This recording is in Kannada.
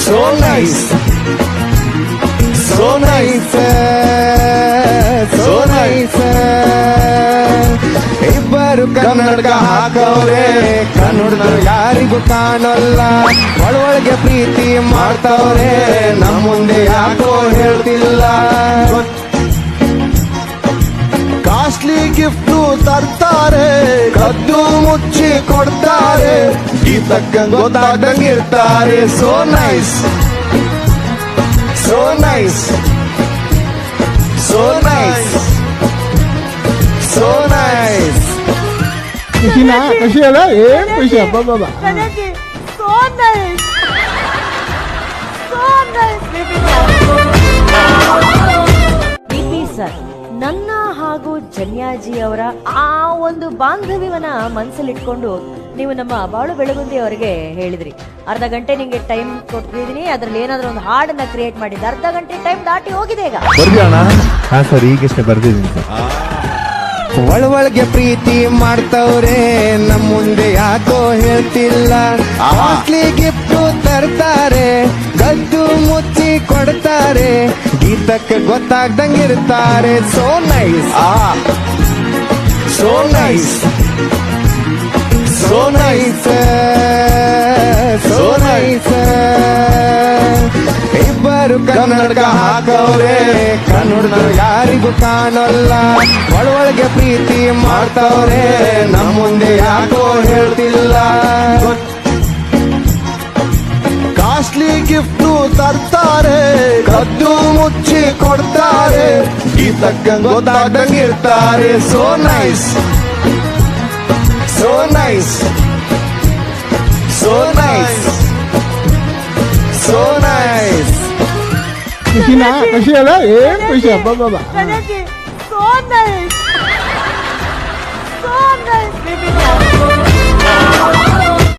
so nice, so nice, so nice. ಇಬ್ಬರು ಕನ್ನಡಕ ಹಾಕವ್ರೆ, ಕನ್ನಡ ಯಾರಿಗೂ ಕಾಣಲ್ಲ. ಒಳೊಳಗೆ ಪ್ರೀತಿ ಮಾಡ್ತವ್ರೆ, ನಮ್ಮ ಮುಂದೆ ಯಾಕೋ ಹೇಳ್ತಿಲ್ಲ. ಕಾಸ್ಟ್ಲಿ ಗಿಫ್ಟ್ ತರ್ತಾರೆ, ಕದ್ದು ಮುಚ್ಚಿ ಕೊಡ್ತಾರೆ, ಗೀತಕ್ಕ ಗೊತ್ತಾಗ್ದಂಗಿರ್ತಾರೆ. So nice, so nice, so nice, so nice. ಖುಷಿನಾ? ಖುಷಿ ಅಲ್ಲ? ಏನ್ ಖುಷಿ ಅಪ್ಪ ಬಾಬಾ. ನನಗೆ so nice, so nice BP sir, ನನ್ನ ಹಾಗೂ ಜನ್ಯಾಜಿ ಅವರ ಆ ಒಂದು ಬಾಂಧವ್ಯವನ್ನ ಮನಸ್ಸಲ್ಲಿಟ್ಕೊಂಡು ನೀವು ನಮ್ಮ ಬಾಳು ಬೆಳಗುಂದಿ ಅವರಿಗೆ ಹೇಳಿದ್ರಿ, ಅರ್ಧ ಗಂಟೆ ನಿಂಗೆ ಟೈಮ್ ಕೊಟ್ಟಿದ್ದೀನಿ, ಅದ್ರಲ್ಲಿ ಏನಾದ್ರೂ ಒಂದು ಹಾಡನ್ನ ಕ್ರಿಯೇಟ್ ಮಾಡಿದ್ದೆ. ಅರ್ಧ ಗಂಟೆ ಟೈಮ್ ದಾಟಿ ಹೋಗಿದೆ ಈಗ. ಹಾ ಸರ್, ಈಗಷ್ಟೇ ಬರ್ದಿದ್ದೀನಿ ಸರ್. ಒಳೊಳಗೆ ಪ್ರೀತಿ ಮಾಡ್ತವ್ರೆ, ನಮ್ಮ ಮುಂದೆ ಯಾಕೋ ಹೇಳ್ತಿಲ್ಲ. ಕಾಸ್ಟ್ಲಿ ಗಿಫ್ಟ್ ತರ್ತಾರೆ, ಗದ್ದು ಮುಚ್ಚಿ ಕೊಡ್ತಾರೆ, ಗೀತಕ್ಕೆ ಗೊತ್ತಾಗ್ದಂಗಿರ್ತಾರೆ. So nice, so nice, so nice, so nice. ಇಬ್ಬರು ಕನ್ನಡಕ ಹಾಕವ್ರೆ, ಕನ್ನಡ ಯಾರಿಗೂ ಕಾಣಲ್ಲ. ಒಳೊಳಗೆ ಪ್ರೀತಿ ಮಾಡ್ತವ್ರೆ, ನಮ್ಮ ಮುಂದೆ ಯಾಕೋ ಹೇಳ್ತಿಲ್ಲ. ಕಾಸ್ಟ್ಲಿ ಗಿಫ್ಟ್ ತರ್ತಾರೆ, ಕದ್ದು ಮುಚ್ಚಿ ಕೊಡ್ತಾರೆ, ಗೀತಕ್ಕ ಗೊತ್ತಾಗ್ದಂಗಿರ್ತಾರೆ. So nice, so nice, so nice, so nice. ಖುಷಿನಾ? ಖುಷಿ ಅಲ್ಲ? ಏನ್ ಖುಷಿ ಅಪ್ಪ ಬಾಬಾ. ನನಗೆ so nice, so nice